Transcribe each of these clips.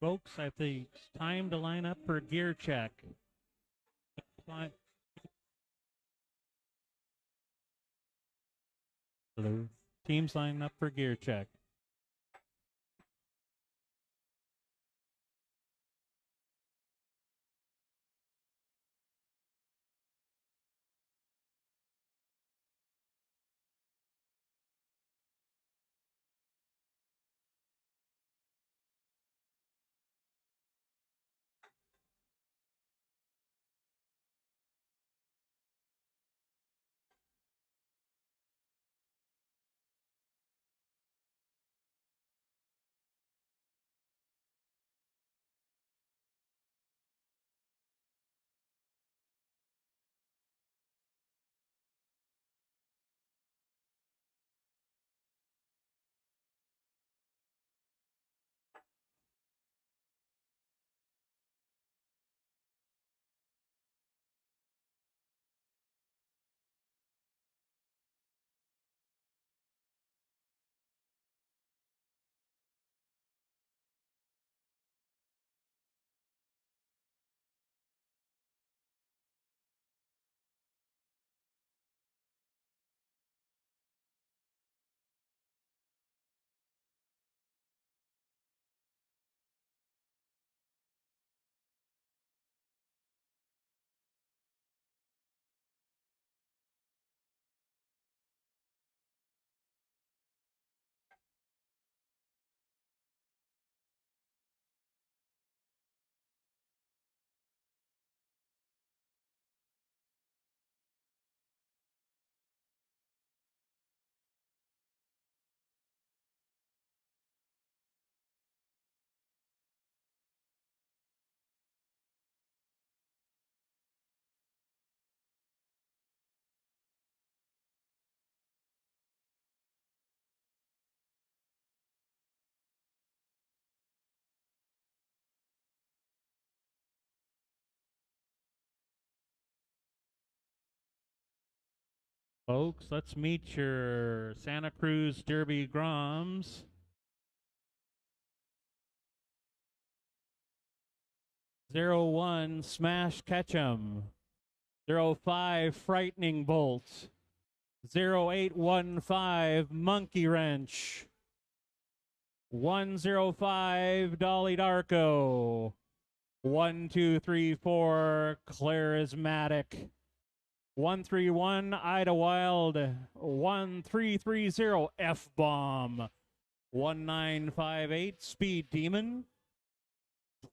Folks, I think it's time to line up for gear check. Hello. Teams lining up for gear check. Folks, let's meet your Santa Cruz Derby Groms. 01 Smash Ketchum. 05 Frightening Bolt. 0815 Monkey Wrench. 105 Dolly Darko. 1234 Charismatic. 131 Ida Wild. 1330 F Bomb. 1958 Speed Demon.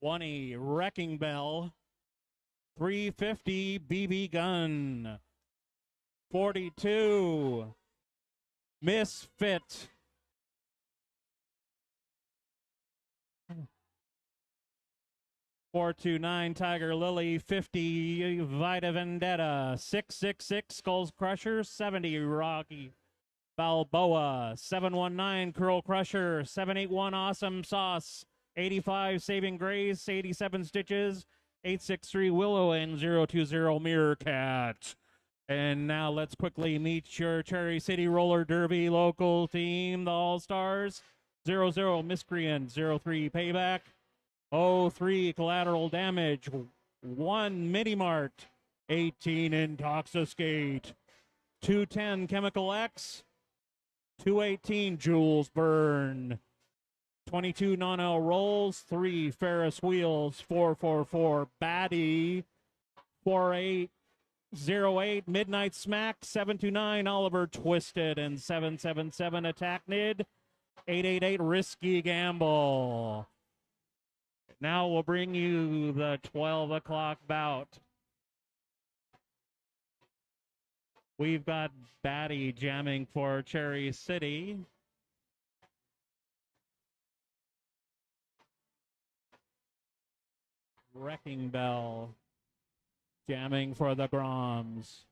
20 Wrecking Bell. 350 BB Gun. 42 Misfit. 429 Tiger Lily. 50 Vita Vendetta. 666 Skulls Crusher. 70 Rocky Balboa. 719 Curl Crusher. 781 Awesome Sauce. 85 Saving Grace. 87 Stitches. 863 Willow and 020 Mirror Cat. And now let's quickly meet your Cherry City Roller Derby local team, the All-Stars. 00 Miscreant. 03 Payback. 03 Collateral Damage. 1 Mini Mart. 18 Intoxicate. 210 Chemical X. 218 Jules Burn. 22 Non-L Rolls. 3 Ferris Wheels. 444 Batty. 4808 Midnight Smack. 729 Oliver Twisted. And 777 Attack Nid. 888 Risky Gamble. Now we'll bring you the 12 o'clock bout. We've got Batty jamming for Cherry City. Wrecking Bell jamming for the Groms.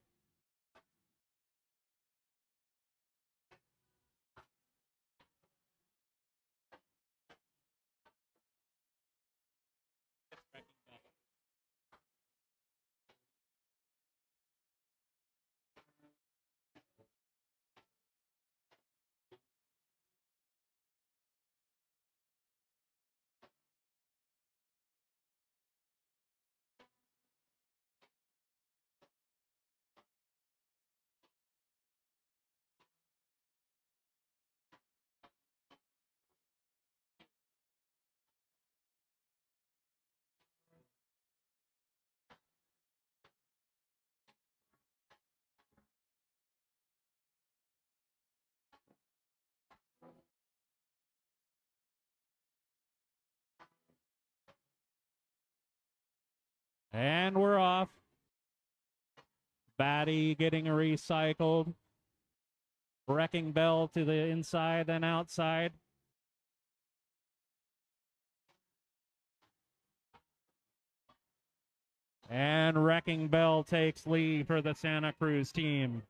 And we're off. Batty getting recycled. Wrecking Bell to the inside and outside. And Wrecking Bell takes lead for the Santa Cruz team.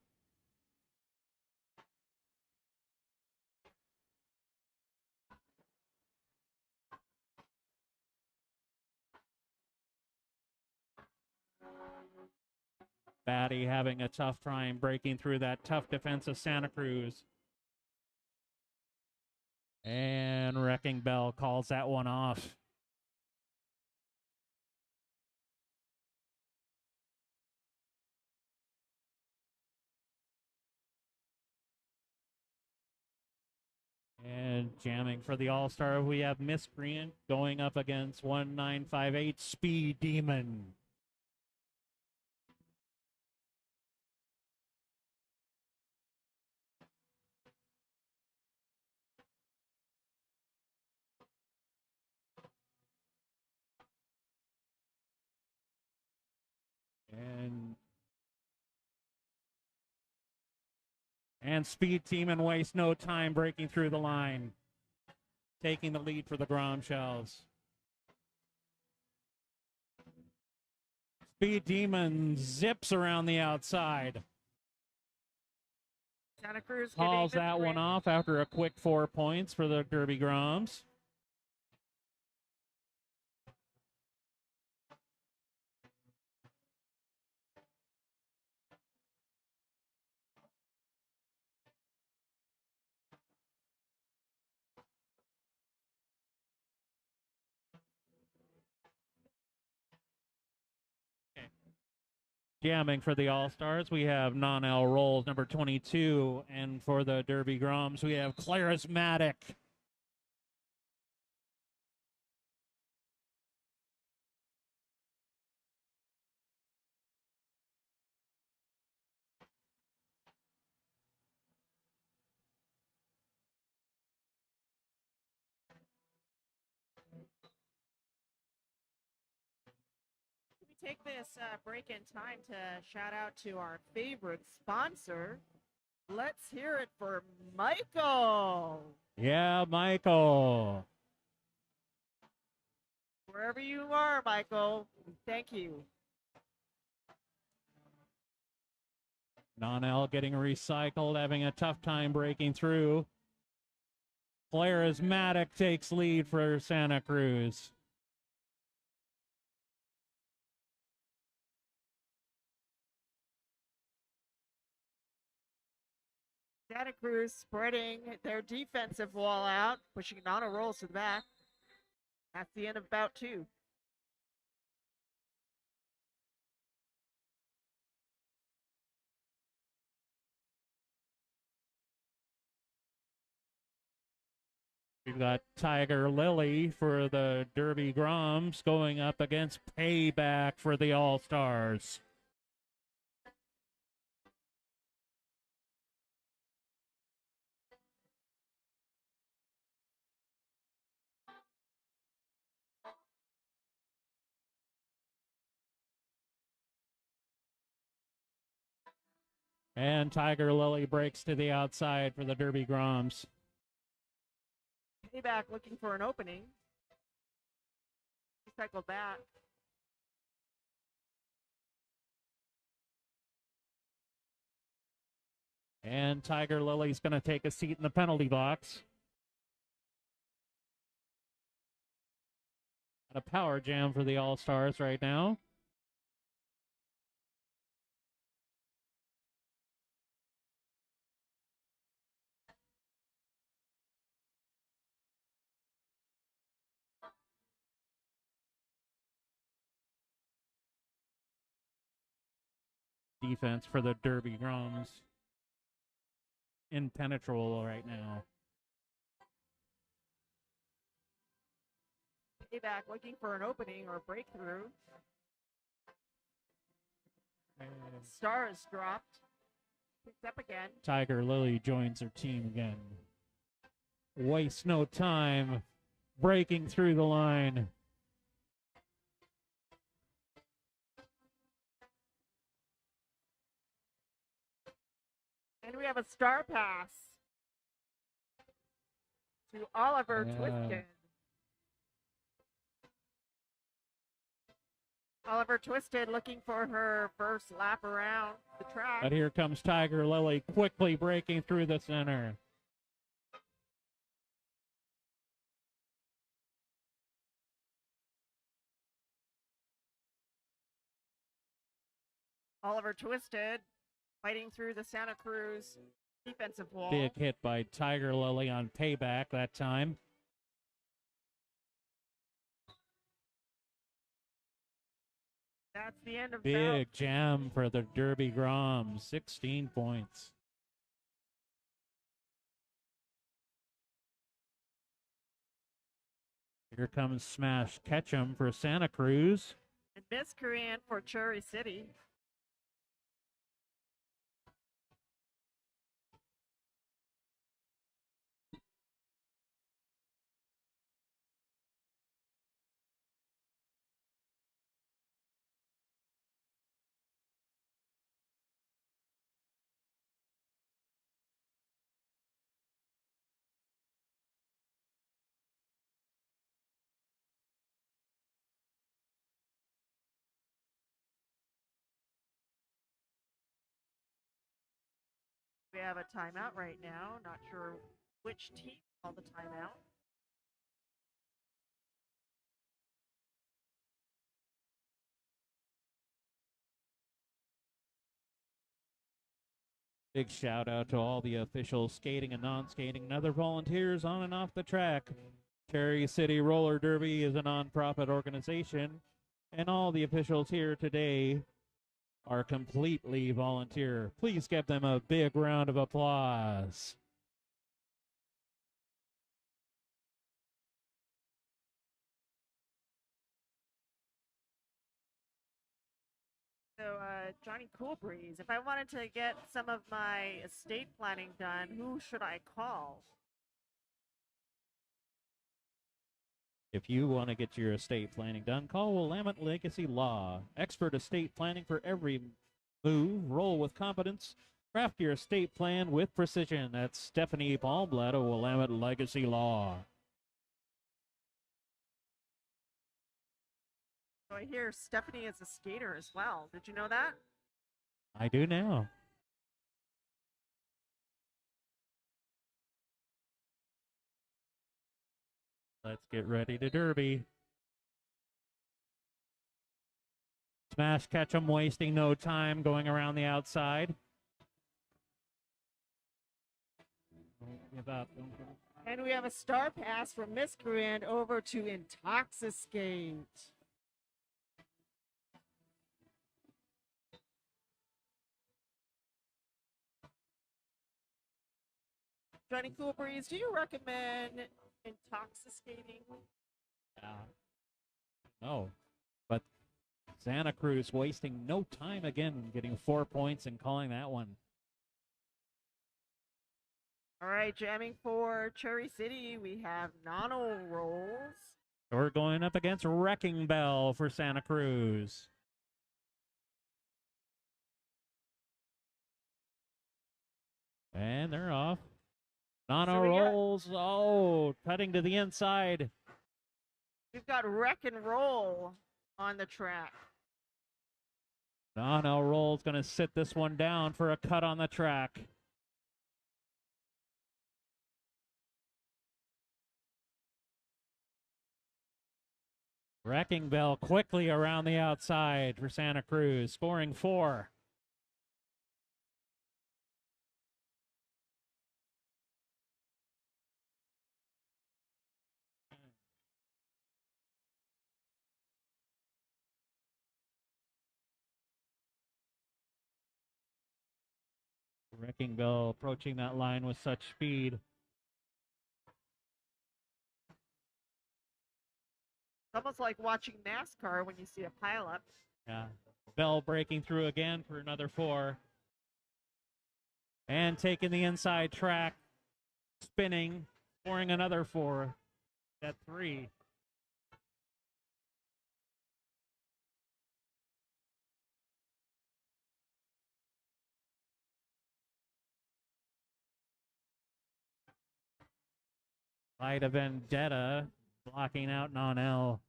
Batty having a tough time breaking through that tough defense of Santa Cruz. And Wrecking Bell calls that one off. And jamming for the All-Star, we have Miscreant going up against 1958 Speed Demon. And Speed Demon waste no time breaking through the line, taking the lead for the Gromshells. Speed Demon zips around the outside. Santa Cruz calls that one off after a quick 4 points for the Derby Groms. Jamming for the All-Stars, we have Non-L Rolls, number 22. And for the Derby Groms, we have Charismatic. Take this break in time to shout out to our favorite sponsor. Let's hear it for Michael. Yeah, Michael. Wherever you are, Michael, thank you. Non-L getting recycled, having a tough time breaking through. Charismatic takes lead for Santa Cruz. Santa Cruz spreading their defensive wall out, pushing Nana Rolls to the back. That's the end of bout 2. We've got Tiger Lily for the Derby Groms going up against Payback for the All-Stars. And Tiger Lily breaks to the outside for the Derby Groms. Payback looking for an opening. Cycled back. And Tiger Lily's going to take a seat in the penalty box. A power jam for the All-Stars right now. Defense for the Derby Groms. Impenetrable right now. Payback looking for an opening or breakthrough. Stars dropped. Picked up again. Tiger Lily joins her team again. Waste no time. Breaking through the line. And we have a star pass to Oliver Twisted. Oliver Twisted looking for her first lap around the track. But here comes Tiger Lily quickly breaking through the center. Oliver Twisted fighting through the Santa Cruz defensive wall. Big hit by Tiger Lily on payback that time. That's the end of Big jam for the Derby Grom, 16 points. Here comes Smash Ketchum for Santa Cruz. And Miscreant for Cherry City. We have a timeout right now. Not sure which team called the timeout. Big shout out to all the officials, skating and non-skating, and other volunteers on and off the track. Cherry City Roller Derby is a non-profit organization, and all the officials here today are completely volunteer. Please give them a big round of applause. So, Johnny Coolbreeze, if I wanted to get some of my estate planning done, who should I call? If you want to get your estate planning done, call Willamette Legacy Law. Expert estate planning for every move. Roll with competence. Craft your estate plan with precision. That's Stephanie Palmblad of Willamette Legacy Law. So I hear Stephanie is a skater as well. Did you know that? I do now. Let's get ready to derby. Smash Ketchum wasting no time going around the outside. Don't give up. Don't give up. And we have a star pass from Miscreant over to Intoxiscate. Johnny Coolbreeze, do you recommend intoxicating? No. But Santa Cruz wasting no time again, getting 4 points and calling that one. All right, jamming for Cherry City, we have Nano Rolls. We're going up against Wrecking Bell for Santa Cruz. And they're off. Nano rolls. Oh, cutting to the inside. We've got Wreck and Roll on the track. Nano rolls going to sit this one down for a cut on the track. Wrecking Bell quickly around the outside for Santa Cruz, scoring 4. Wrecking Bell approaching that line with such speed. It's almost like watching NASCAR when you see a pileup. Yeah. Bell breaking through again for another 4. And taking the inside track, spinning, scoring another 4 at 3. Light a Vendetta blocking out Non-L.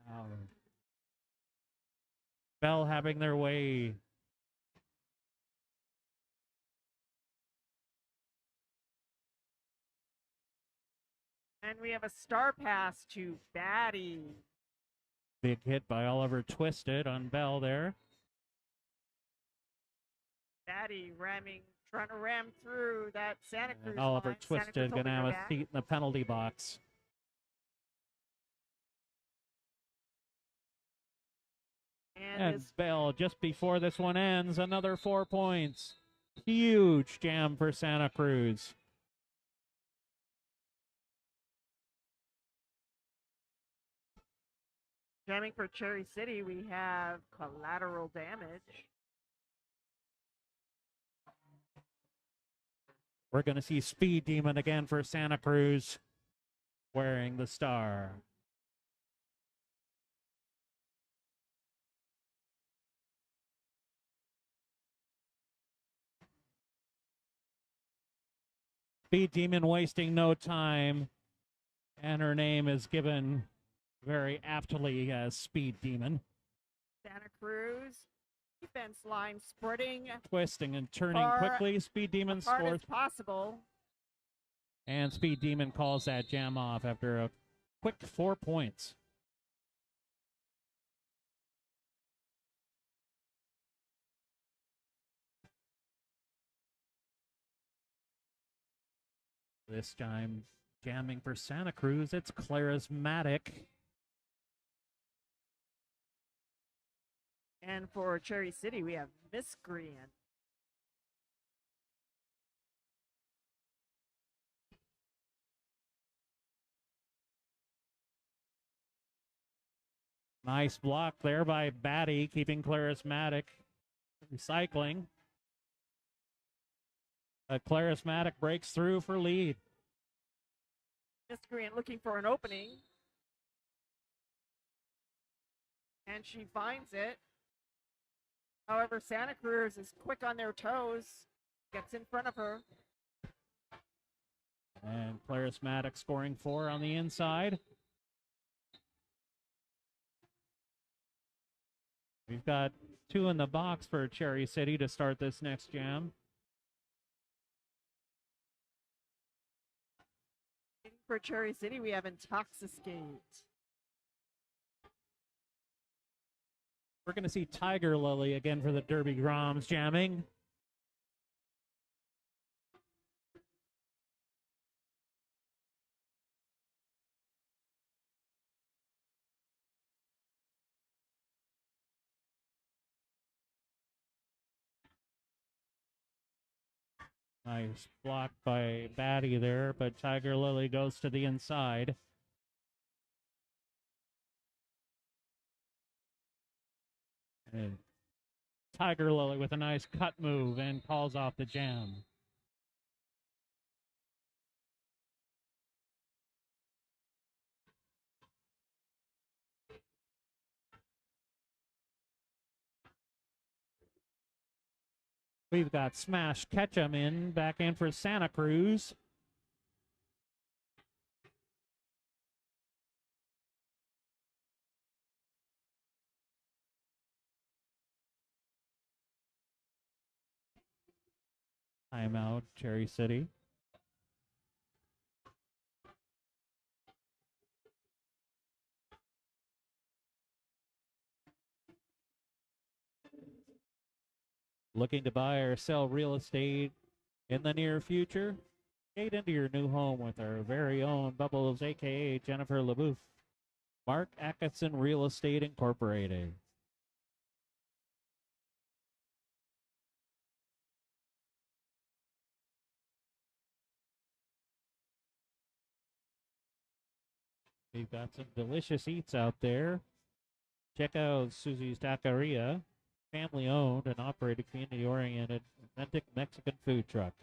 Wow. Bell having their way. And we have a star pass to Batty. Big hit by Oliver Twisted on Bell there. Batty trying to ram through that Santa Cruz And Oliver line. Santa Cruz Twisted going to holding have her a back. seat in the penalty box. And Bell, just before this one ends, another 4 points. Huge jam for Santa Cruz. Jamming for Cherry City, we have Collateral Damage. We're going to see Speed Demon again for Santa Cruz, wearing the star. Speed Demon wasting no time, and her name is given very aptly as Speed Demon. Santa Cruz defense line spreading Twisting and turning quickly. Speed Demon scores. as possible. And Speed Demon calls that jam off after a quick 4 points. This time, jamming for Santa Cruz, it's Charismatic. And for Cherry City, we have Miscreant. Nice block there by Batty, keeping Charismatic recycling. Charismatic breaks through for lead. Miscreant looking for an opening. And she finds it. However, Santa Cruz is quick on their toes. Gets in front of her. And Charismatic scoring 4 on the inside. We've got 2 in the box for Cherry City to start this next jam. For Cherry City, we have Intoxicate. We're going to see Tiger Lily again for the Derby Groms jamming. Nice block by Batty there, but Tiger Lily goes to the inside. And Tiger Lily with a nice cut move and calls off the jam. We've got Smash Ketchum back in for Santa Cruz. Timeout, Cherry City. Looking to buy or sell real estate in the near future? Gate into your new home with our very own Bubbles, aka Jennifer LaBouffe. Mark Atkinson Real Estate Incorporated. We've got some delicious eats out there. Check out Susie's Taqueria, family owned and operated, community oriented, authentic Mexican food truck.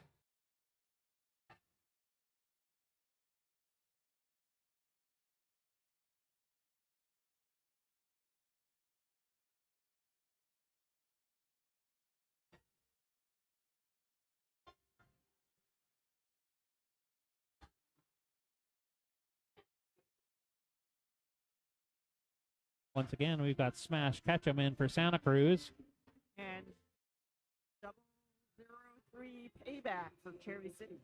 Once again, we've got Smash Ketchum in for Santa Cruz. And 003 payback for Cherry City.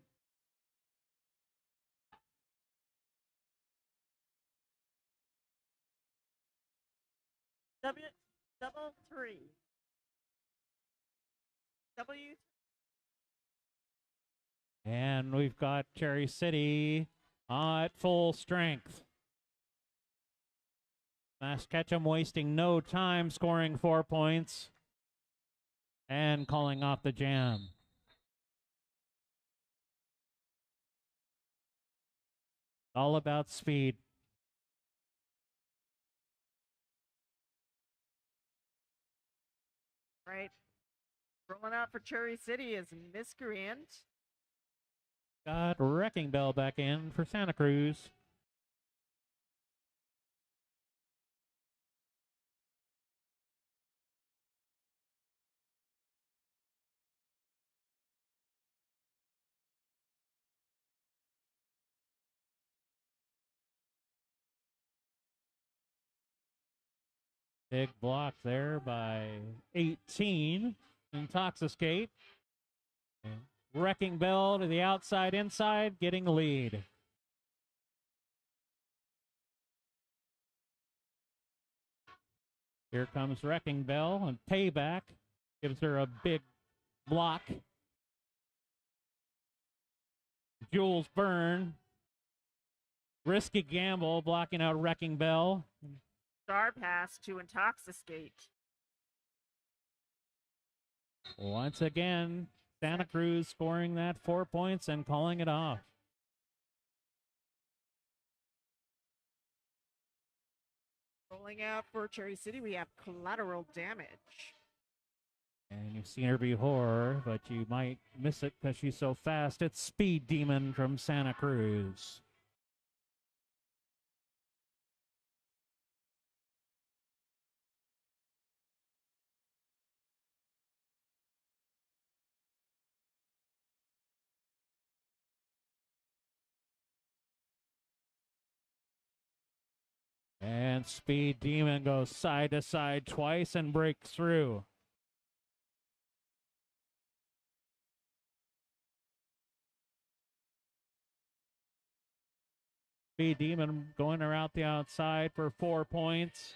Double three. W. And we've got Cherry City at full strength. Smash Ketchum wasting no time, scoring 4 points and calling off the jam. All about speed. Right. Rolling out for Cherry City is Miscreant. Got Wrecking Bell back in for Santa Cruz. Big block there by 18. Intoxicate. Wrecking Bell to the outside, inside, getting the lead. Here comes Wrecking Bell, and Payback gives her a big block. Jules Burn. Risky gamble, blocking out Wrecking Bell. Star pass to Intoxicate. Once again, Santa Cruz scoring that 4 points and calling it off. Rolling out for Cherry City, we have Collateral Damage. And you've seen her before, but you might miss it because she's so fast. It's Speed Demon from Santa Cruz. And Speed Demon goes side to side twice and breaks through. Speed Demon going around the outside for 4 points.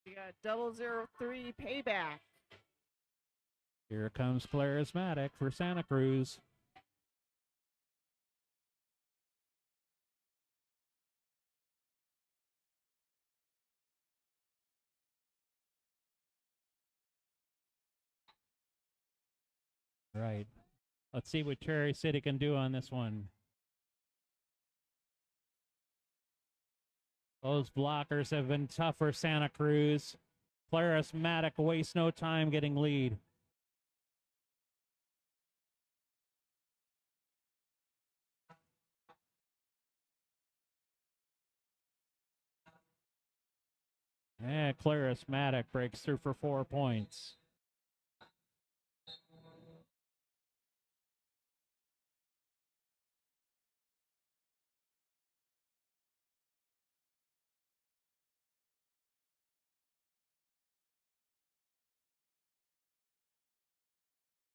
We got 003 payback. Here comes Charismatic for Santa Cruz. Right. Let's see what Cherry City can do on this one. Those blockers have been tough for Santa Cruz. Charismatic wastes no time getting lead. And Charismatic breaks through for 4 points.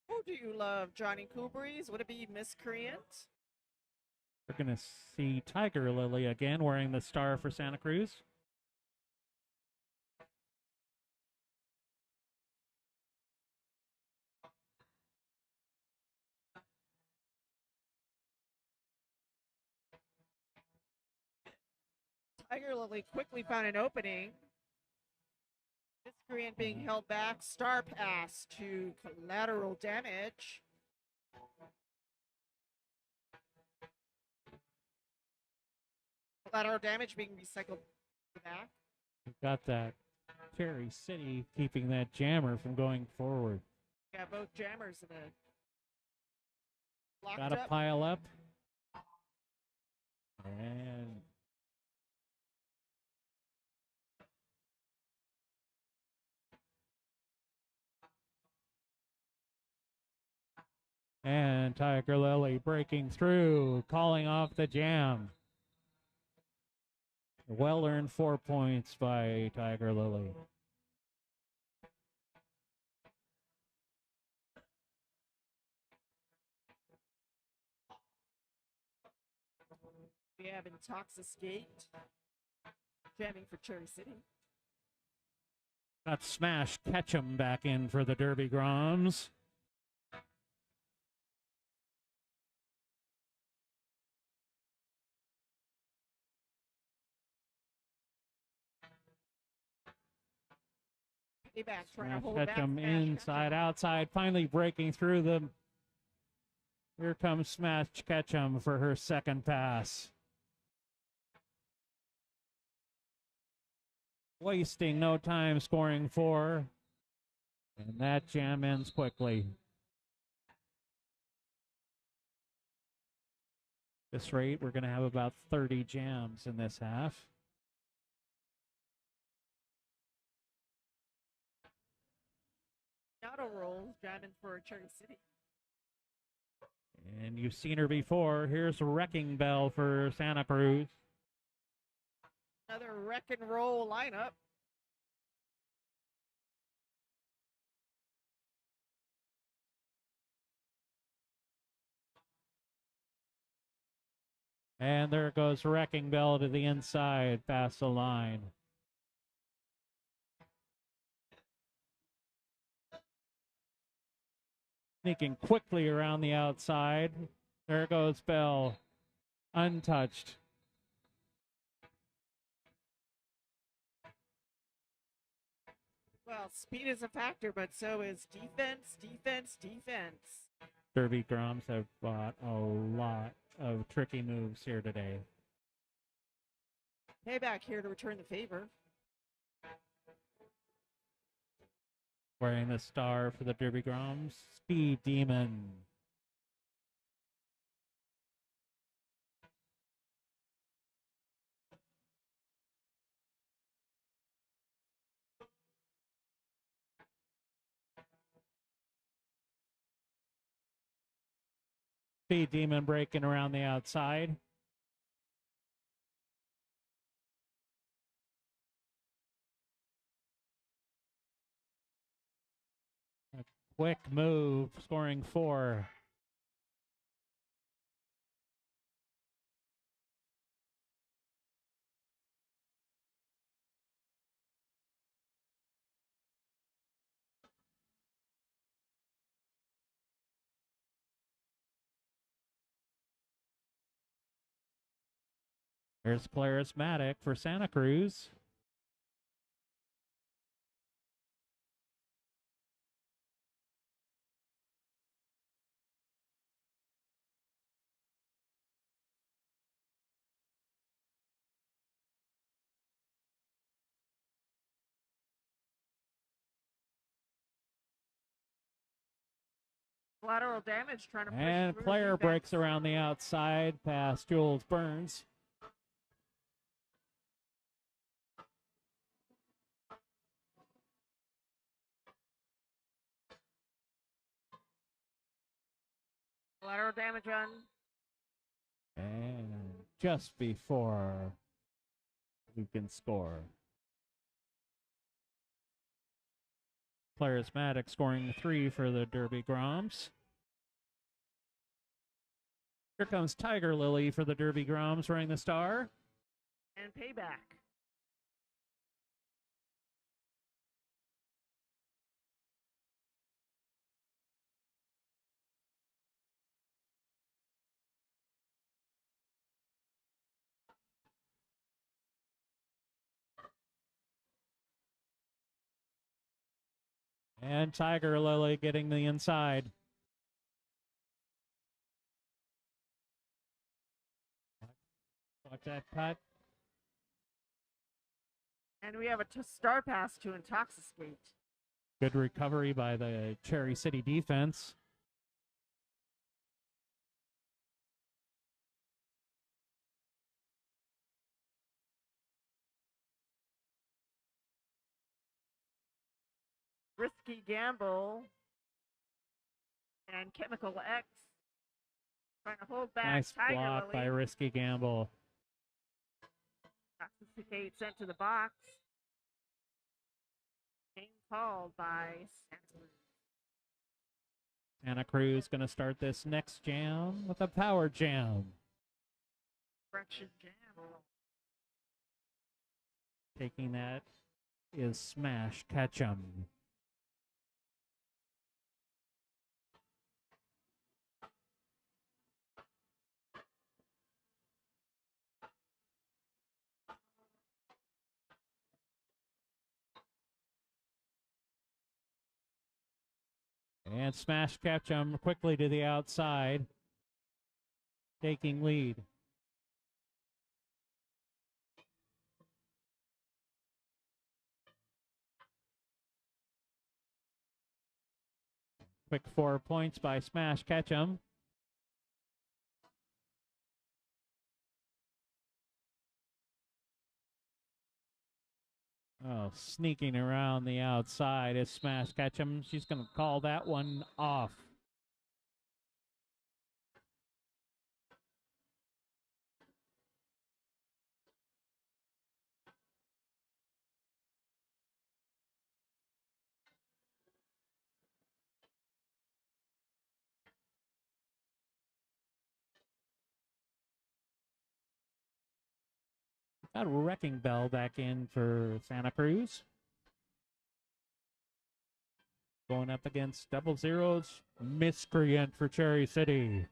Who do you love, Johnny Cooperies? Would it be Miscreant? We're going to see Tiger Lily again wearing the star for Santa Cruz. Tiger Lily quickly found an opening. Miscreant being held back. Star pass to Collateral Damage. Collateral Damage being recycled back. We've got that Cherry City keeping that jammer from going forward. Got both jammers in it. Locked Got to up. pile up. And And Tiger Lily breaking through, calling off the jam. Well-earned 4 points by Tiger Lily. We have Intoxicate jamming for Cherry City. Got Smash Ketchum back in for the Derby Groms. Payback trying to Smash hold back Ketchum Smash inside, Ketchum. outside, finally breaking through them. Here comes Smash Ketchum for her second pass. Wasting no time, scoring 4. And that jam ends quickly. This rate, we're going to have about 30 jams in this half. Auto rolls jamming for Cherry City. And you've seen her before. Here's Wrecking Bell for Santa Cruz. Another wreck and roll lineup. And there goes Wrecking Bell to the inside, past the line. Sneaking quickly around the outside. There goes Bell, untouched. Well, speed is a factor, but so is defense, defense, defense. Derby Groms have bought a lot of tricky moves here today. Payback here to return the favor. Wearing the star for the Derby Groms, Speed Demon. Speed Demon breaking around the outside. A quick move, scoring 4. There's Charismatic for Santa Cruz. Collateral damage trying to push And through player defense. breaks around the outside past Jules Burns. Collateral damage on. And just before we can score. Charismatic scoring 3 for the Derby Groms. Here comes Tiger Lily for the Derby Groms wearing the star. And payback. And Tiger Lily getting the inside. Watch that cut. And we have a star pass to Intoxicate. Good recovery by the Cherry City defense. Risky gamble. And Chemical X trying to hold back Nice Tiger block Lily. by Risky Gamble. Toxicate sent to the box. Game called by Santa Cruz going to start this next jam with a power jam. Correction Jam. Taking that is Smash Ketchum. And Smash Ketchum quickly to the outside, taking lead. Quick 4 points by Smash Ketchum. Oh, sneaking around the outside is Smash Ketchum. She's going to call that one off. Got a Wrecking Bell back in for Santa Cruz. Going up against Double Zero's Miscreant for Cherry City.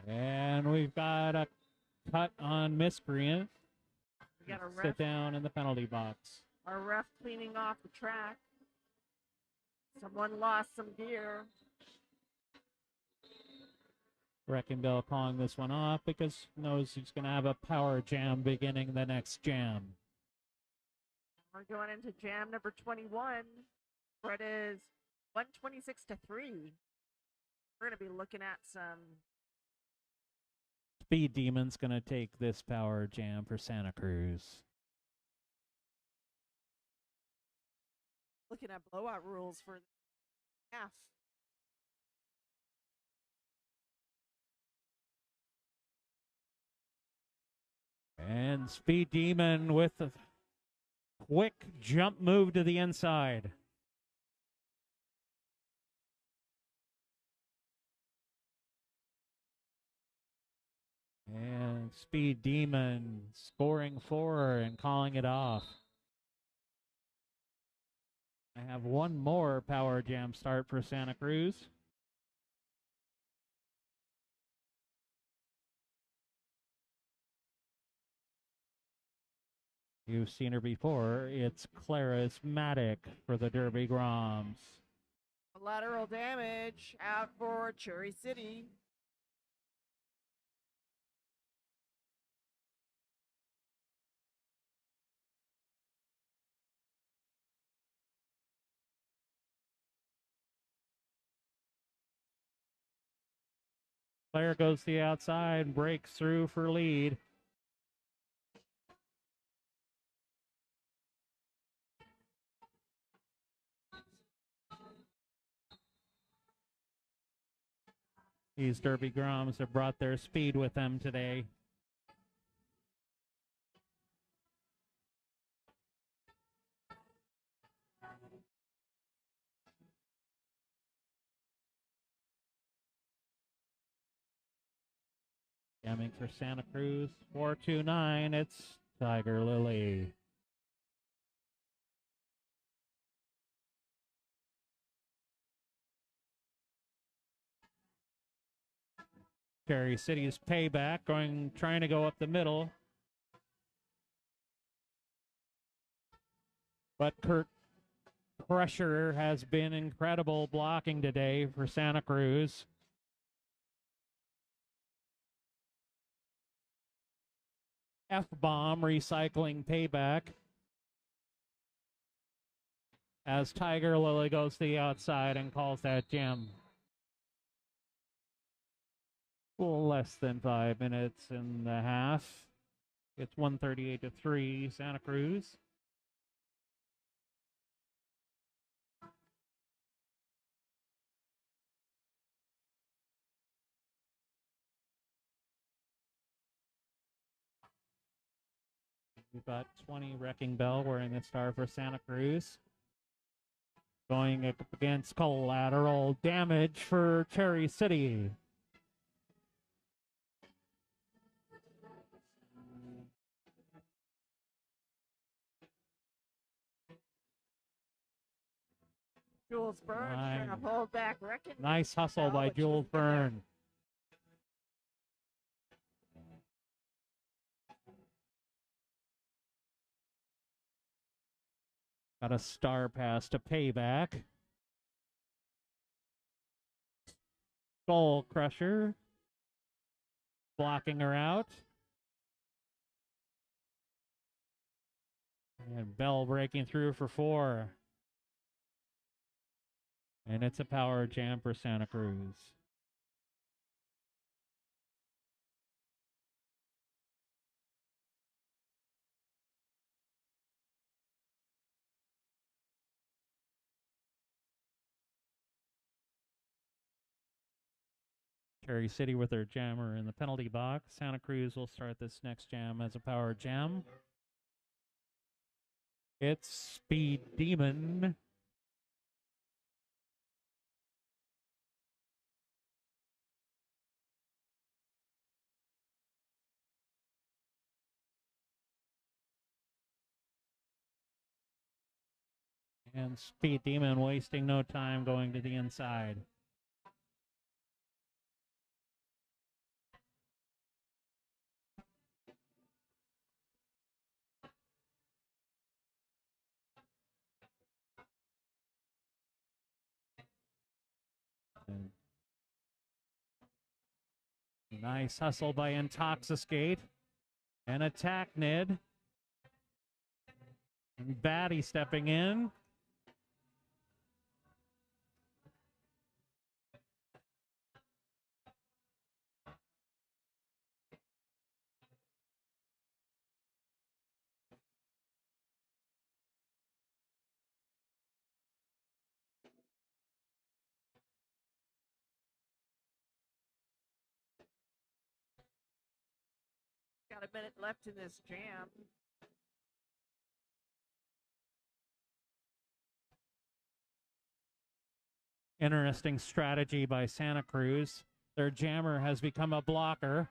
And we've got a cut on Miscreant. We got a Sit ref. down in the penalty box. Our ref cleaning off the track. Someone lost some gear. Wrecking Bell calling this one off because he knows he's going to have a power jam beginning the next jam. We're going into jam number 21. Spread is 126 to 3. We're going to be looking at some. Speed Demon's going to take this power jam for Santa Cruz. Looking at blowout rules for half. And Speed Demon with a quick jump move to the inside. And Speed Demon scoring 4 and calling it off. I have one more power jam start for Santa Cruz. You've seen her before. It's Clara's Matic for the Derby Groms. Lateral damage out for Cherry City. Clara goes to the outside and breaks through for lead. These Derby Groms have brought their speed with them today. Coming for Santa Cruz, 429, it's Tiger Lily. Cherry City's payback, trying to go up the middle. But Kurt Crusher has been incredible blocking today for Santa Cruz. F-bomb recycling payback as Tiger Lily goes to the outside and calls that jam. Less than 5 minutes in the half. It's 138-3, Santa Cruz. We've got 20 Wrecking Bell wearing the star for Santa Cruz. Going up against Collateral Damage for Cherry City. Jules Burns trying to hold back Wrecking. Nice hustle by Jules Byrne. Got a star pass to Payback. Skull Crusher. Blocking her out. And Bell breaking through for 4. And it's a power jam for Santa Cruz. Cherry City with their jammer in the penalty box. Santa Cruz will start this next jam as a power jam. It's Speed Demon. And Speed Demon wasting no time going to the inside. And nice hustle by Intoxicate. And attack Nid. And Batty stepping in. Got a minute left in this jam. Interesting strategy by Santa Cruz. Their jammer has become a blocker.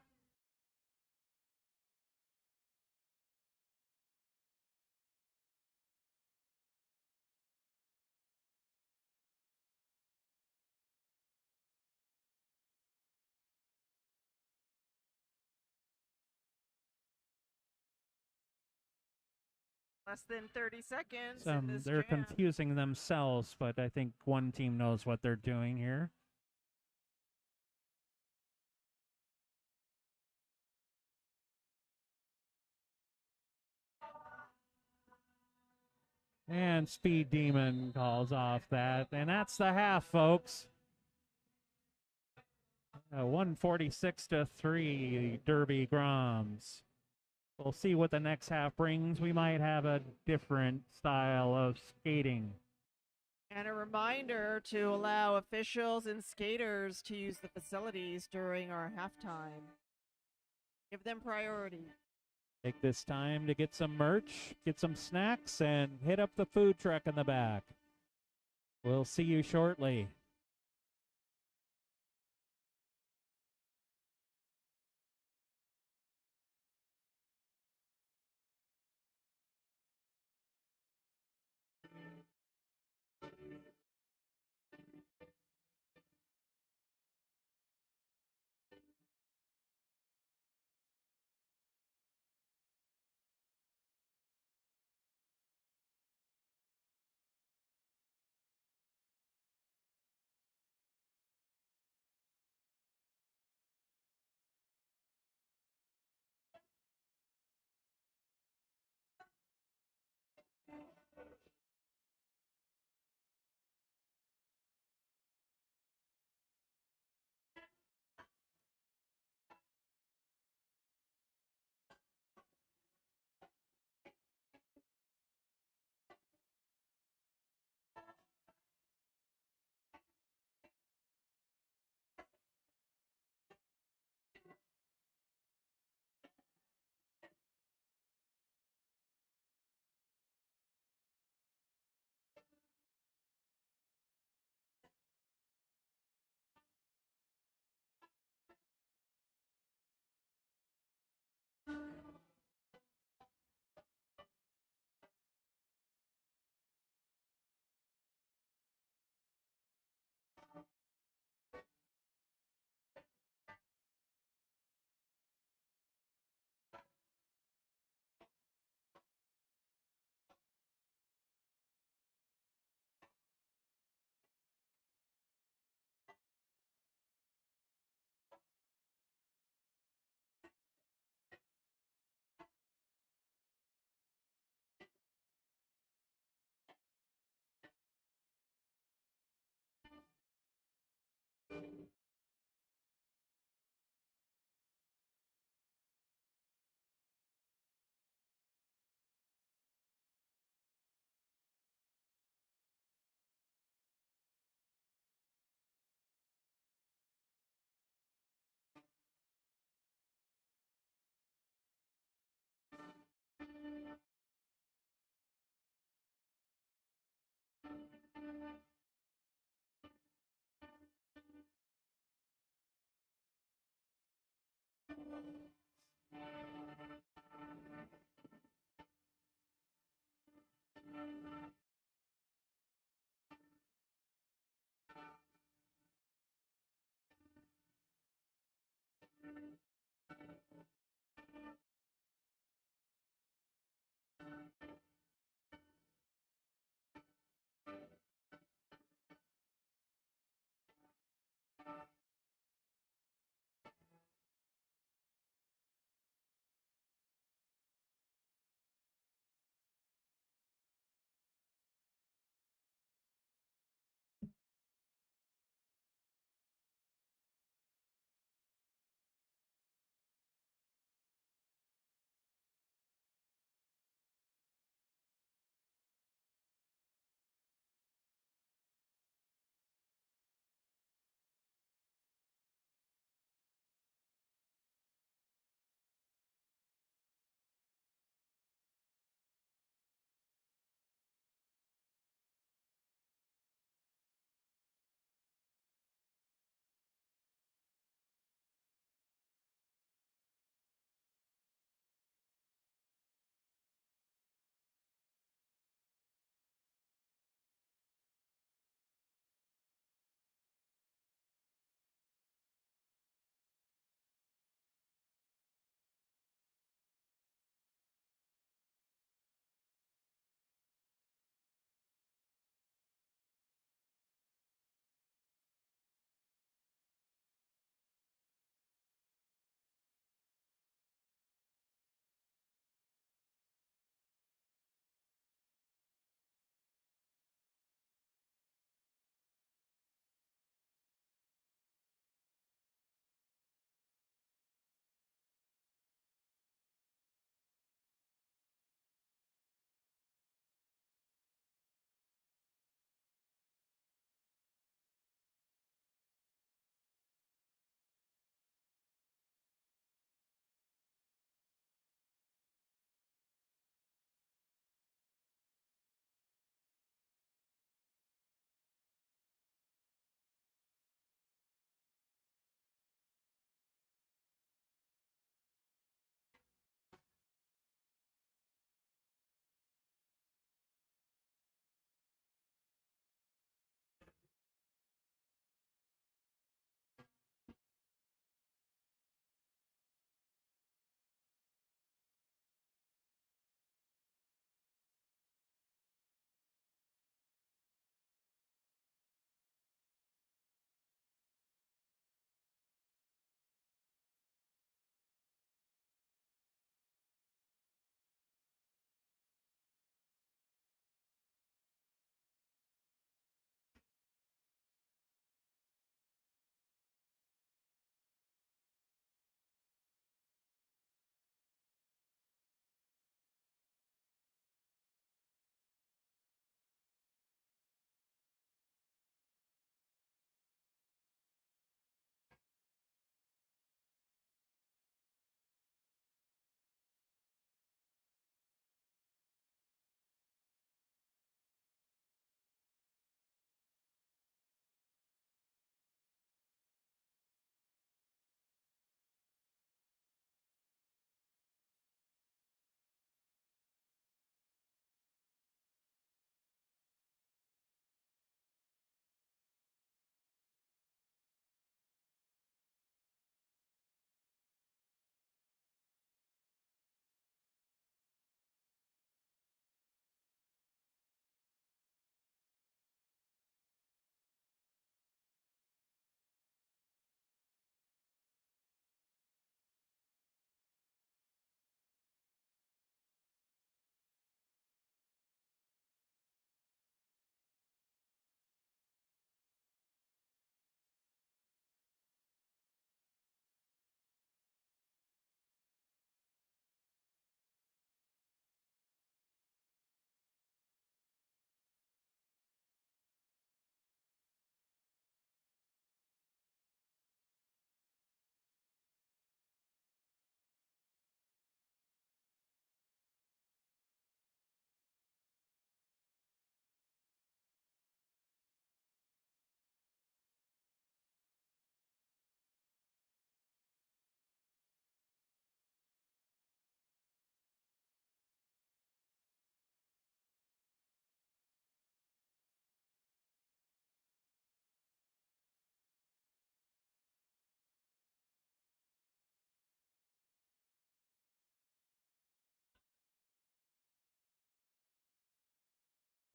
Less than 30 seconds in this They're jam. confusing themselves, but I think one team knows what they're doing here. And Speed Demon calls off that. And that's the half, folks. 146-3, Derby Groms. We'll see what the next half brings. We might have a different style of skating. And a reminder to allow officials and skaters to use the facilities during our halftime. Give them priority. Take this time to get some merch, get some snacks, and hit up the food truck in the back. We'll see you shortly.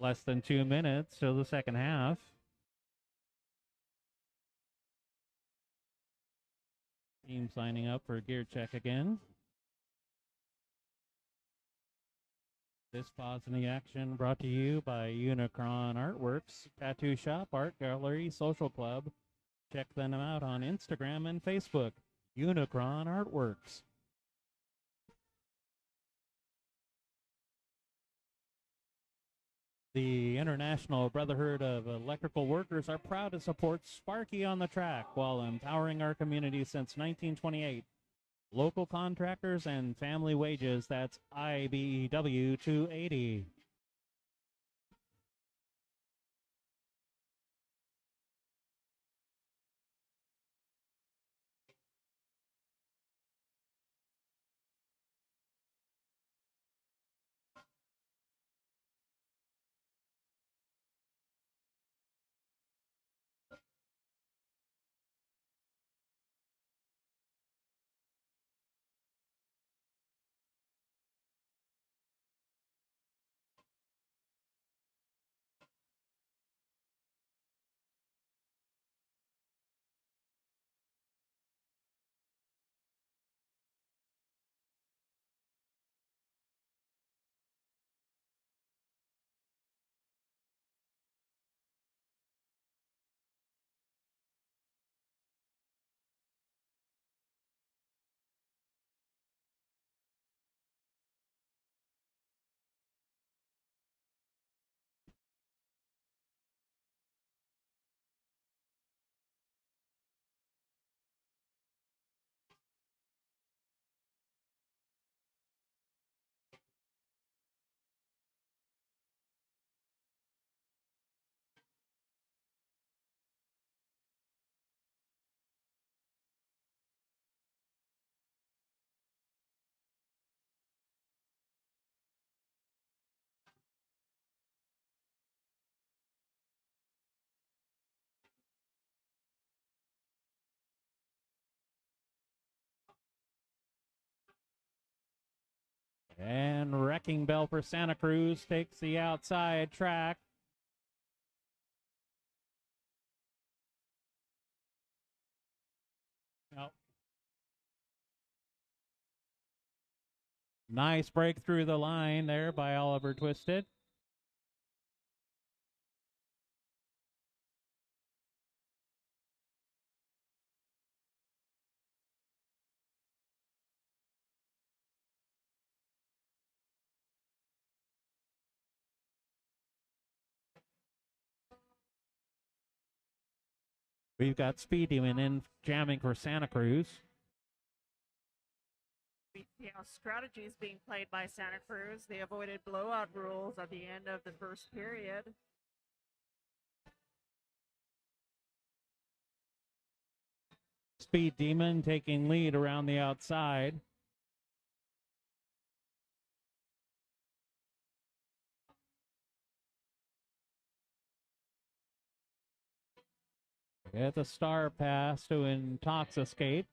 Less than 2 minutes till the second half. Team signing up for gear check again. This pause in the action brought to you by Unicron Artworks, Tattoo Shop, Art Gallery, Social Club. Check them out on Instagram and Facebook. Unicron Artworks. The International Brotherhood of Electrical Workers are proud to support Sparky on the track while empowering our community since 1928. Local contractors and family wages, that's IBEW 280. And Wrecking Bell for Santa Cruz takes the outside track. Oh. Nice break through the line there by Oliver Twisted. We've got Speed Demon in jamming for Santa Cruz. We see how strategy is being played by Santa Cruz. They avoided blowout rules at the end of the first period. Speed Demon taking lead around the outside. Get the star pass to Intoxicate.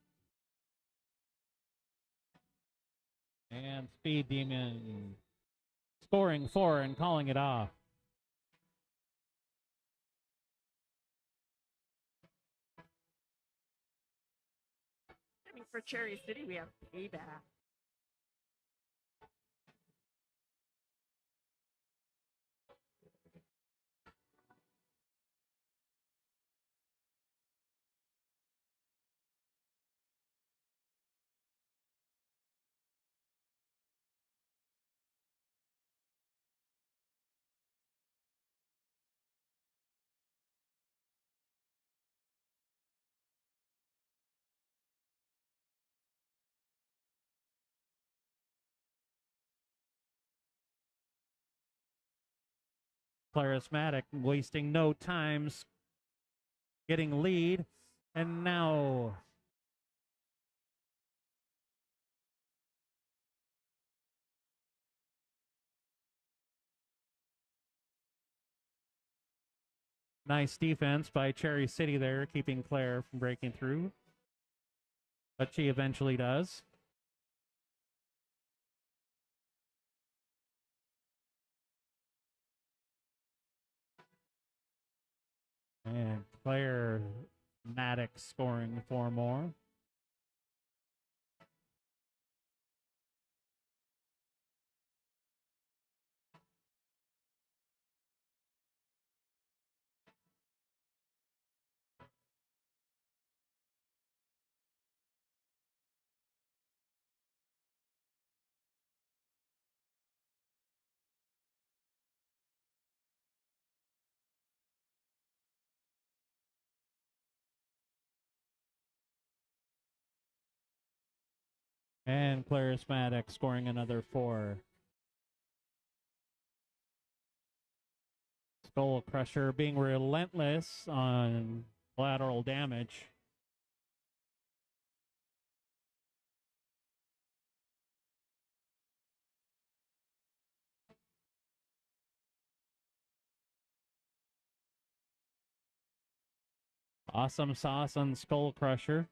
And Speed Demon scoring 4 and calling it off. I mean, for Cherry City, we have payback. Charismatic wasting no times getting lead. And now nice defense by Cherry City there, keeping Claire from breaking through. But she eventually does. And Claire Maddox scoring 4 more. And Claire Maddox scoring another 4. Skull Crusher being relentless on collateral damage. Awesome sauce on Skull Crusher.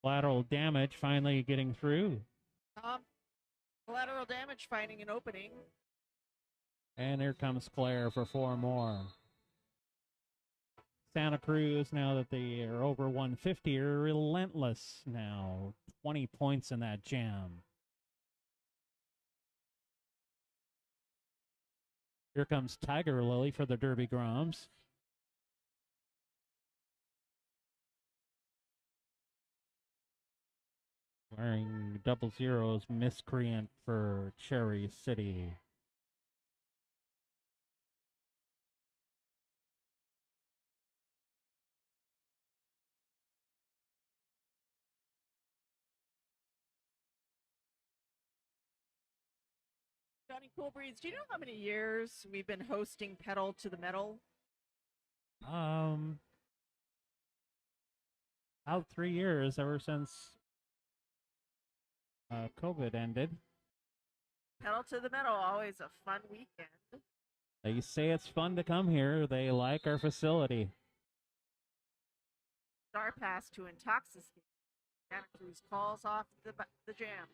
Collateral damage finally getting through. Collateral damage finding an opening. And here comes Claire for 4 more. Santa Cruz, now that they are over 150, are relentless now. 20 points in that jam. Here comes Tiger Lily for the Derby Groms. Wearing 00's Miscreant for Cherry City. Johnny Coolbreeze, do you know how many years we've been hosting Petal to the Metal? About 3 years, ever since COVID ended. Petal to the Metal, always a fun weekend. They say it's fun to come here. They like our facility. Star Pass to Intoxicate. Santa Cruz calls off the jam.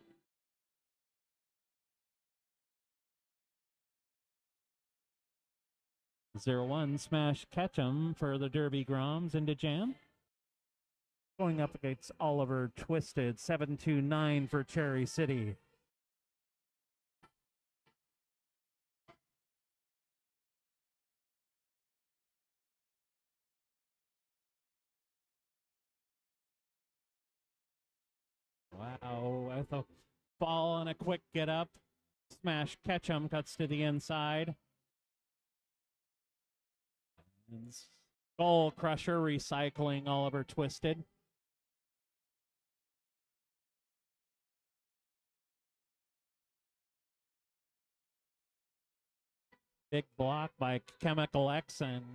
Zero one Smash Ketchum for the Derby Groms into jam. Going up against Oliver Twisted, 729 for Cherry City. Wow, I thought ball and a quick get up. Smash Ketchum cuts to the inside. And Skull Crusher recycling Oliver Twisted. Big block by Chemical X and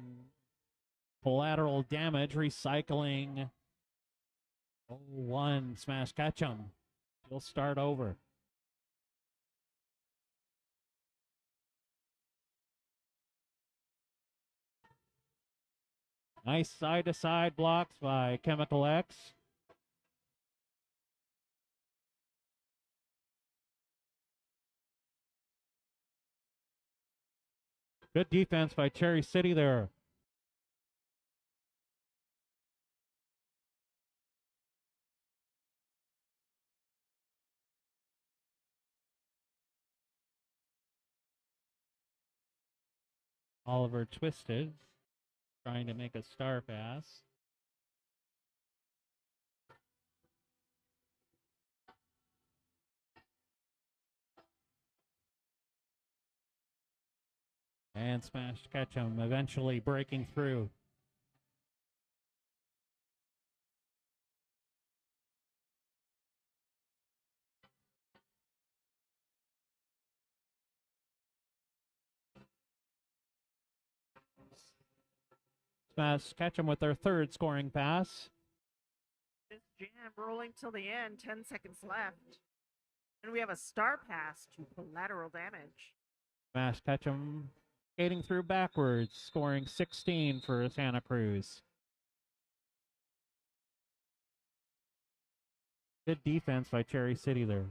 collateral damage recycling. 1 Smash Ketchum. He'll start over. Nice side-to-side blocks by Chemical X. Good defense by Cherry City there. Oliver Twisted trying to make a star pass. And Smash Ketchum eventually breaking through. Smash Ketchum with their 3rd scoring pass. This jam rolling till the end, 10 seconds left. And we have a star pass to collateral damage. Smash Ketchum skating through backwards, scoring 16 for Santa Cruz. Good defense by Cherry City there.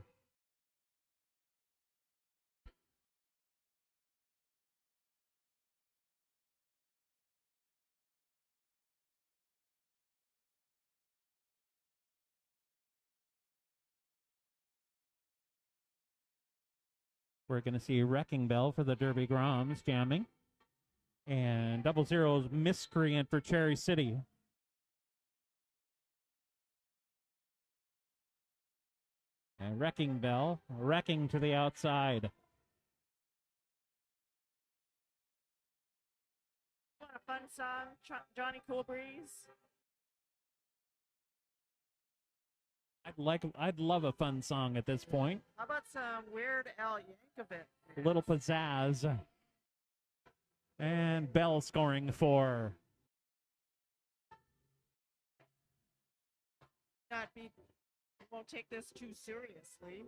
We're going to see Wrecking Bell for the Derby Groms jamming. And 00's Miscreant for Cherry City. And Wrecking Bell, wrecking to the outside. Want a fun song, Johnny Coolbreeze? I'd love a fun song at this point. How about some Weird Al Yankovic? A little pizzazz. And Bell scoring 4. Won't take this too seriously.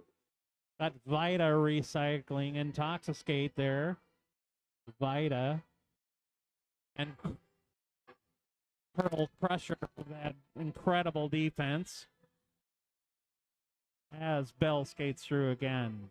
Got Vita recycling Intoxicate there. Vita. And Pearl Crusher with that incredible defense. As Bell skates through again.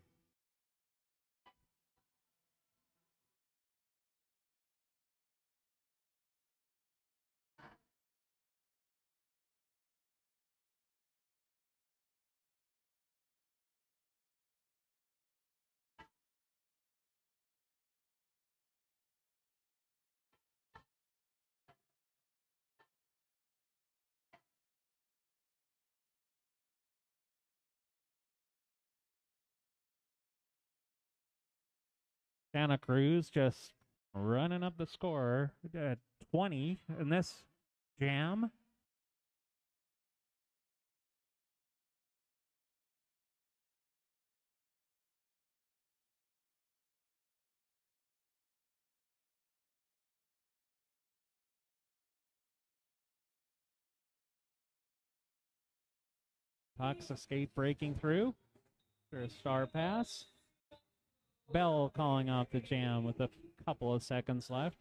Santa Cruz just running up the score at 20 in this jam. Escape breaking through for a star pass. Bell calling off the jam with a couple of seconds left.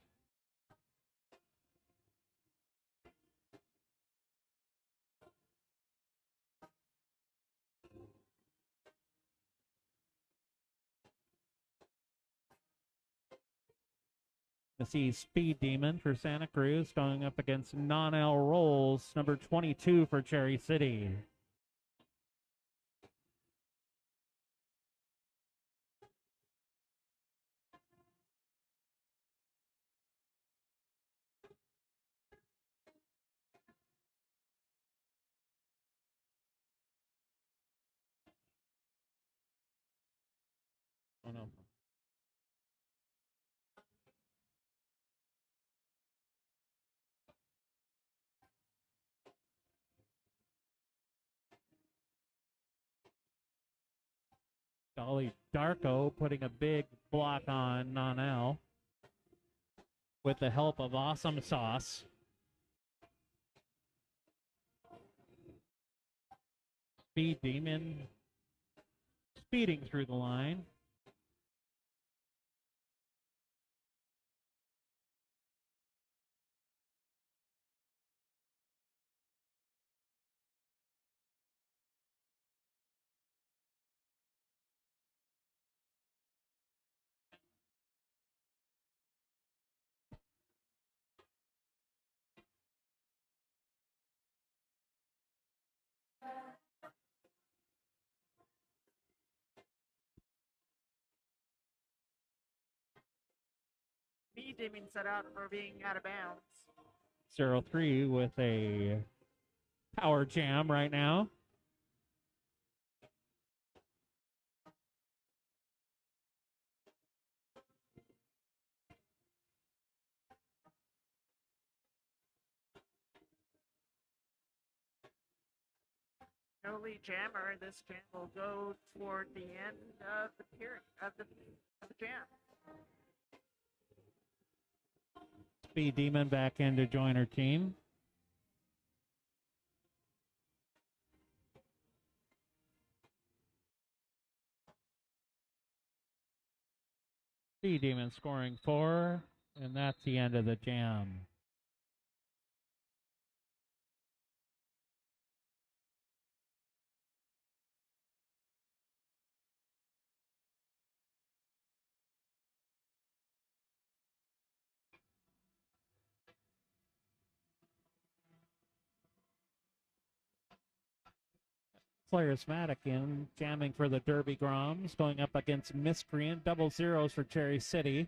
To see Speed Demon for Santa Cruz going up against Non-L Rolls, number 22 for Cherry City. Oh no. Dolly Darko putting a big block on Non-L with the help of Awesome Sauce. Speed Demon speeding through the line. Speed Demon set out for being out of bounds. 0-3 with a power jam right now. No lead jammer. This jam will go toward the end of the period of the jam. Speed Demon back in to join her team. Speed Demon scoring 4, and that's the end of the jam. Charismatic in, jamming for the Derby Groms, going up against Miscreant. Double zeros for Cherry City.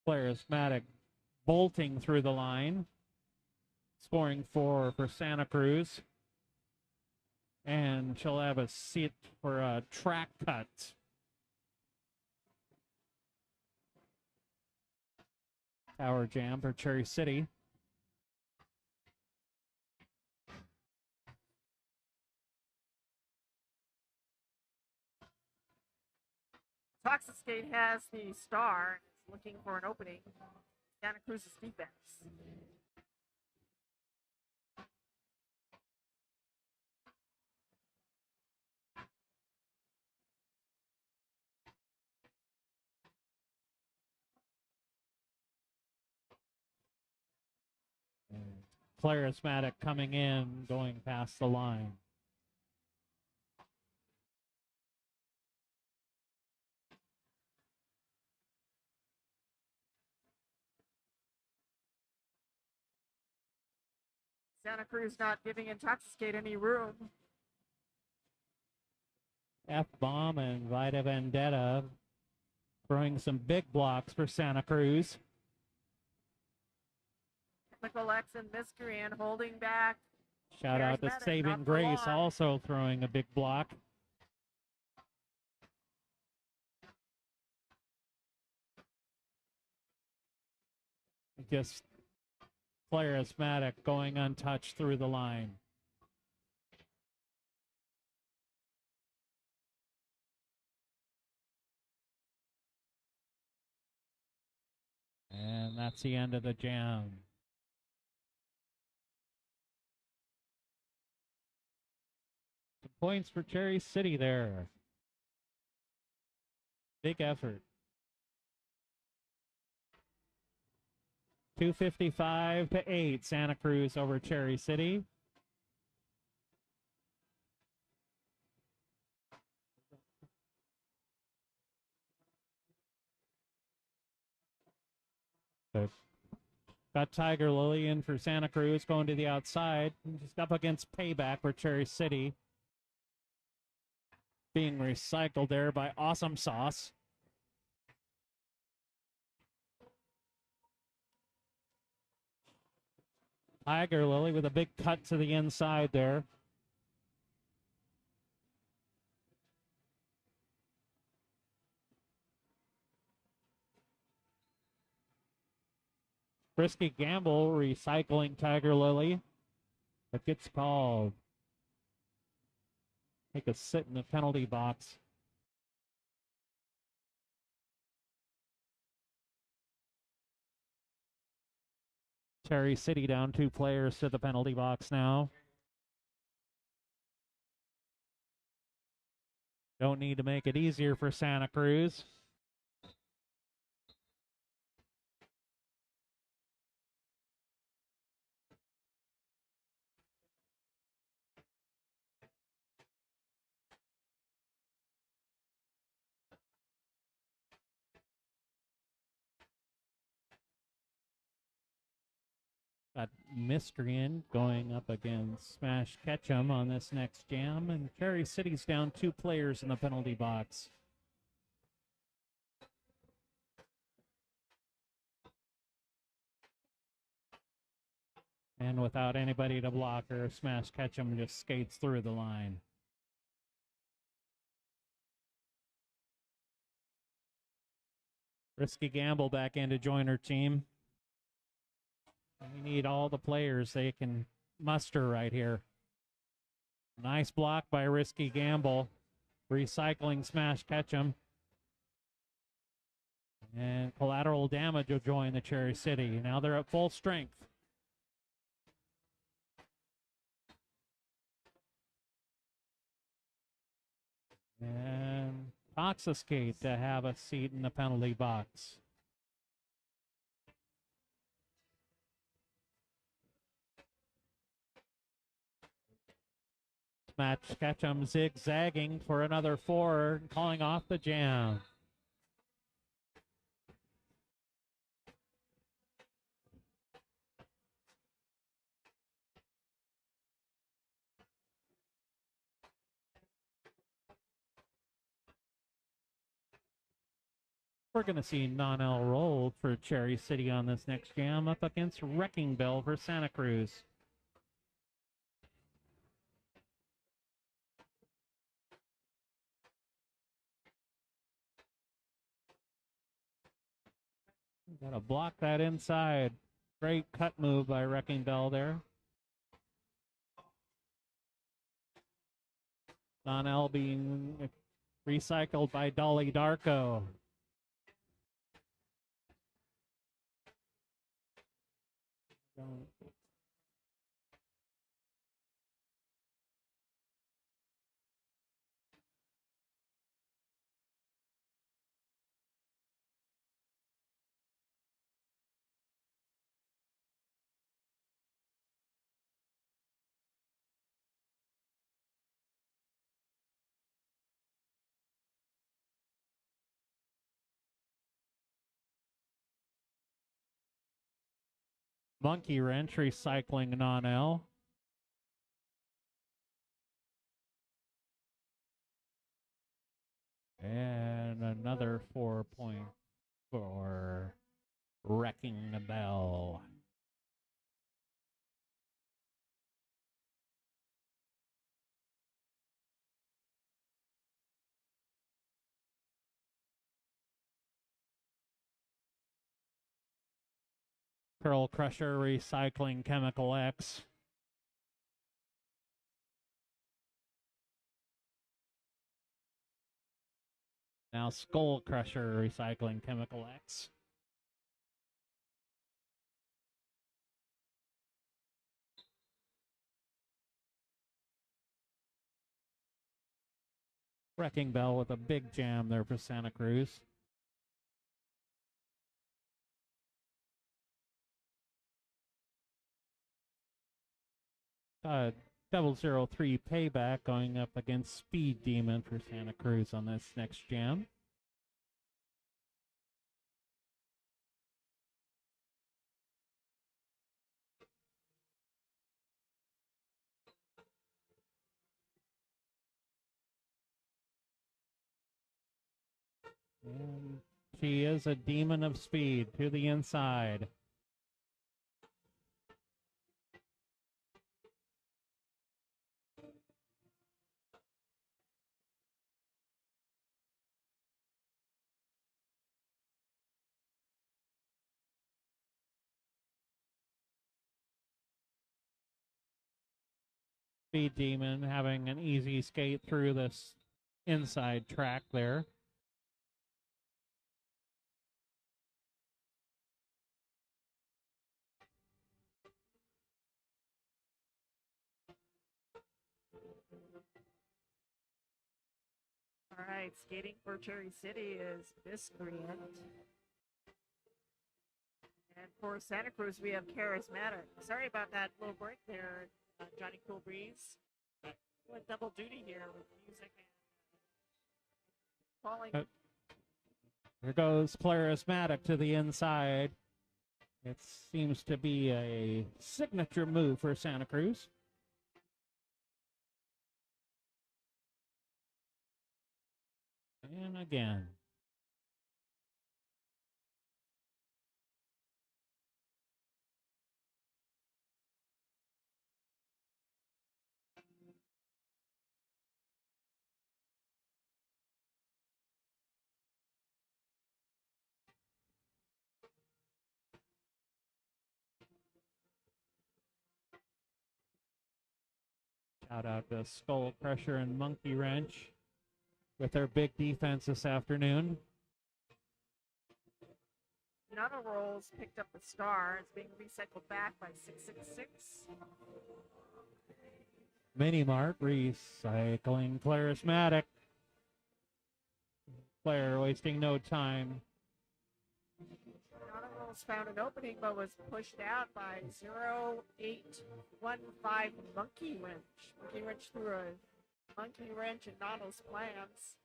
Charismatic bolting through the line, scoring 4 for Santa Cruz. And she'll have a seat for a track cut. Tower jam for Cherry City. Toxiscate has the star and is looking for an opening. Santa Cruz's defense. Charismatic coming in, going past the line. Santa Cruz not giving Intoxicate any room. F-Bomb and Vita Vendetta throwing some big blocks for Santa Cruz. Chemical X and Miscreant holding back. Shout out to Charismatic, Saving not for Grace, long. also throwing a big block. Just Charismatic going untouched through the line. And that's the end of the jam. Some points for Cherry City there. Big effort. 255 to 8, Santa Cruz over Cherry City. But got Tiger Lily in for Santa Cruz, going to the outside. Just up against Payback for Cherry City. Being recycled there by Awesome Sauce. Tiger Lily with a big cut to the inside there. Risky gamble, recycling Tiger Lily. It gets called. Take a sit in the penalty box. Cherry City down 2 players to the penalty box now. Don't need to make it easier for Santa Cruz. Got Miscreant going up against Smash Ketchum on this next jam, and Cherry City's down 2 players in the penalty box. And without anybody to block her, Smash Ketchum just skates through the line. Risky Gamble back in to join her team. We need all the players they can muster right here. Nice block by Risky Gamble. Recycling Smash Ketchum. And Collateral Damage will join the Cherry City. Now they're at full strength. And Toxiscate to have a seat in the penalty box. Match Ketchum zigzagging for another 4, calling off the jam. We're going to see non-L roll for Cherry City on this next jam up against Wrecking Bell for Santa Cruz. Got to block that inside. Great cut move by Wrecking Bell there. Non-L being recycled by Dolly Darko. Monkey Wrench recycling non-L. And another 4 point for Wrecking Bell. Pearl Crusher recycling Chemical X. Now Skull Crusher recycling Chemical X. Wrecking Bell with a big jam there for Santa Cruz. Uh, 003 Payback going up against Speed Demon for Santa Cruz on this next jam. And she is a demon of speed to the inside. Speed Demon having an easy skate through this inside track there. All right, skating for Cherry City is Miscreant. And for Santa Cruz, we have Charismatic. Sorry about that little break there, Johnny Cool Breeze. What double duty here with music and falling. Here goes Charismatic to the inside. It seems to be a signature move for Santa Cruz. And again. Shout out to Skull Crusher and Monkey Wrench with their big defense this afternoon. Nano Rolls picked up the star. It's being recycled back by 666. Mini Mart recycling Charismatic. Player wasting no time. Nano almost found an opening, but was pushed out by 0815 Monkey Wrench. Monkey Wrench threw a monkey wrench in Nono's plans.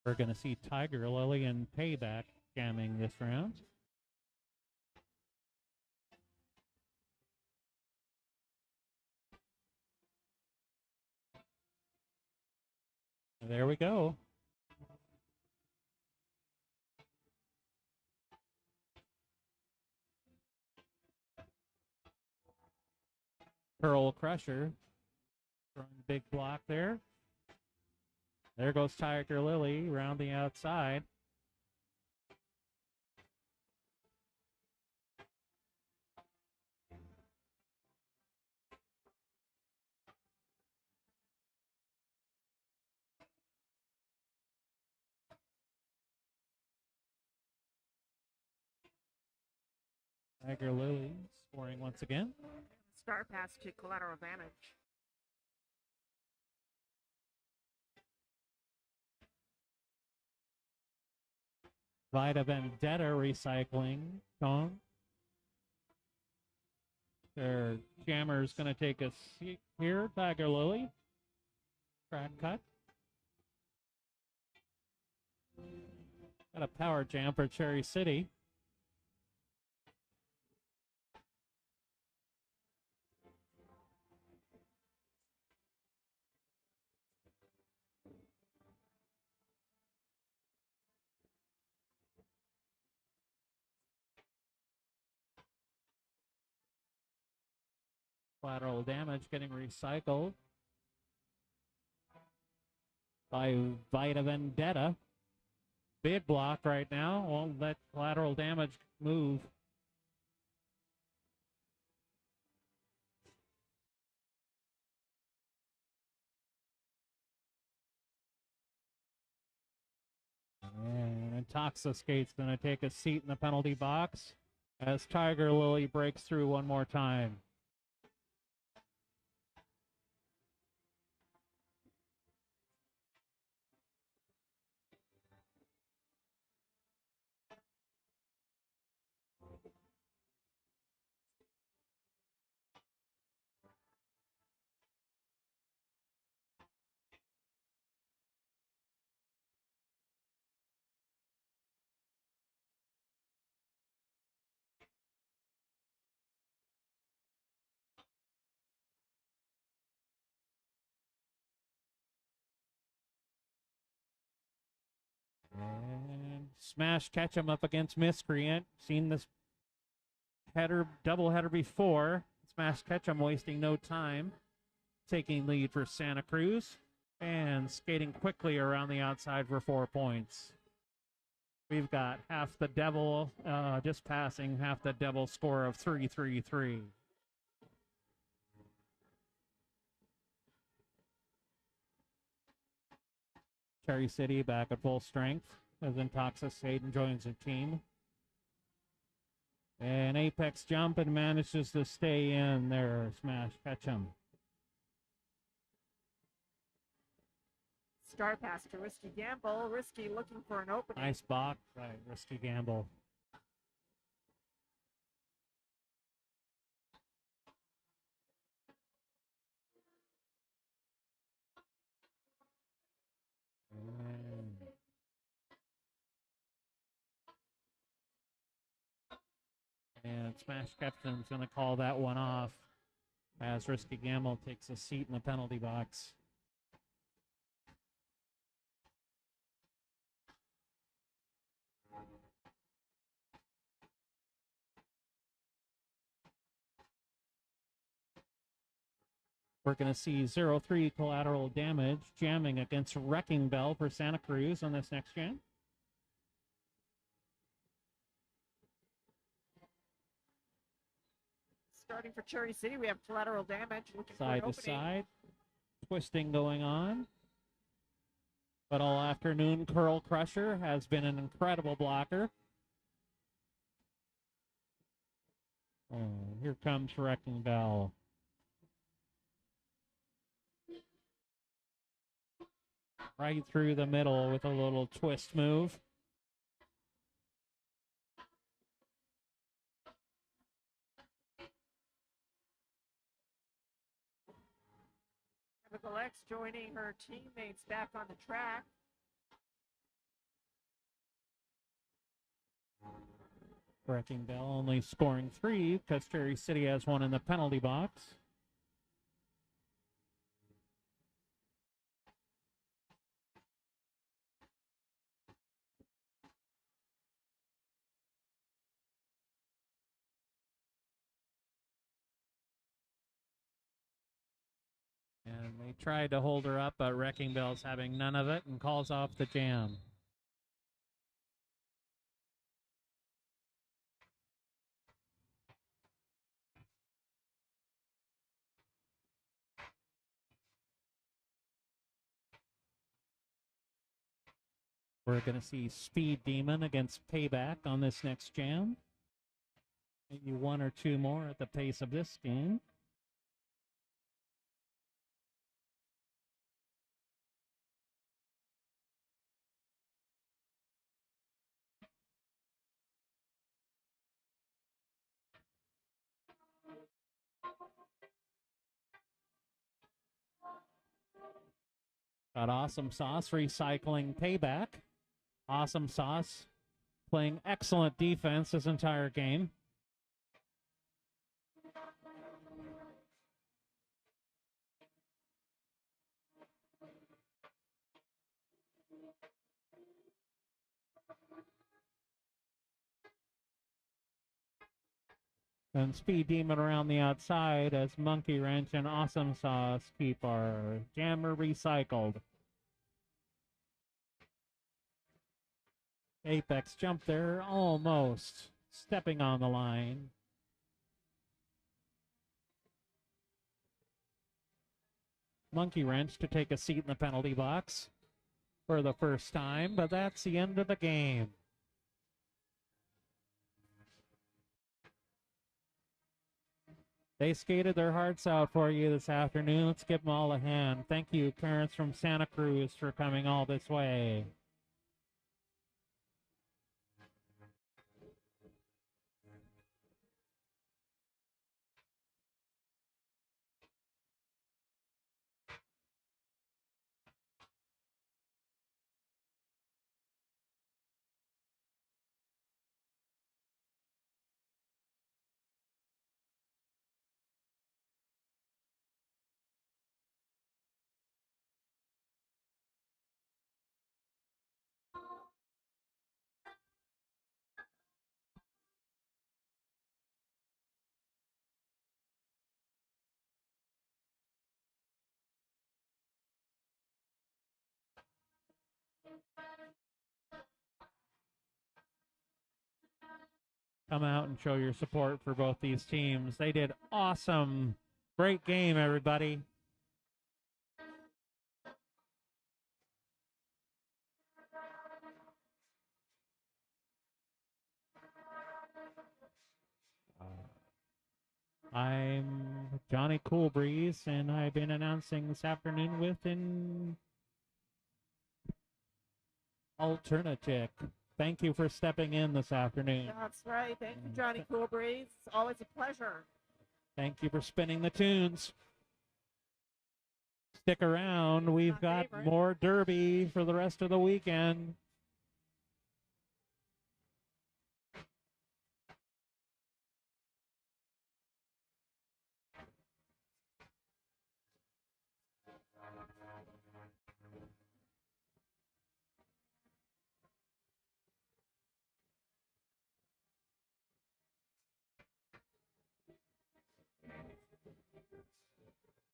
We're going to see Tiger Lily and Payback jamming this round. There we go. Pearl Crusher throwing a big block there. There goes Tiger Lily around the outside. Tiger Lily scoring once again. Star pass to collateral damage. Vita Vendetta recycling. Song. Their jammer's going to take a seat here. Tiger Lily. Crack cut. Got a power jam for Cherry City. Collateral damage getting recycled by Vita Vendetta. Big block right now. Won't let collateral damage move. And Intoxicate's going to take a seat in the penalty box as Tiger Lily breaks through one more time. And Smash Ketchum up against Miscreant. Seen this double header before. Smash Ketchum wasting no time. Taking lead for Santa Cruz. And skating quickly around the outside for 4 points. We've got half the Devil, just passing half the Devil score of 3-3-3. Cherry City back at full strength as Intoxicated joins the team. And Apex jump and manages to stay in there. Smash Ketchum. Star pass to Risky Gamble. Risky looking for an opening. Nice box by Risky Gamble. And Smash Ketchum's going to call that one off as Risky Gamble takes a seat in the penalty box. We're going to see 0-3 collateral damage jamming against Wrecking Bell for Santa Cruz on this next jam. Starting for Cherry City, we have collateral damage. Looking Side for an to opening. side. Twisting going on. But all afternoon, Curl Crusher has been an incredible blocker. Here comes Wrecking Bell. Right through the middle with a little twist move. Chemical X joining her teammates back on the track. Wrecking Bell only scoring 3 because Cherry City has 1 in the penalty box. And they tried to hold her up, but Wrecking Bell's having none of it and calls off the jam. We're going to see Speed Demon against Payback on this next jam. Maybe 1 or 2 more at the pace of this game. Got Awesome Sauce recycling Payback. Awesome Sauce playing excellent defense this entire game. And Speed Demon around the outside as Monkey Wrench and Awesome Sauce keep our jammer recycled. Apex jump there, almost stepping on the line. Monkey Wrench to take a seat in the penalty box for the first time, but that's the end of the game. They skated their hearts out for you this afternoon. Let's give them all a hand. Thank you, parents from Santa Cruz, for coming all this way. Come out and show your support for both these teams. They did awesome. Great game, everybody. I'm Johnny Coolbreeze, and I've been announcing this afternoon with an Alternative. Thank you for stepping in this afternoon. That's right. Thank you, Johnny Coolbreeze. It's always a pleasure. Thank you for spinning the tunes. Stick around. We've got more Derby for the rest of the weekend.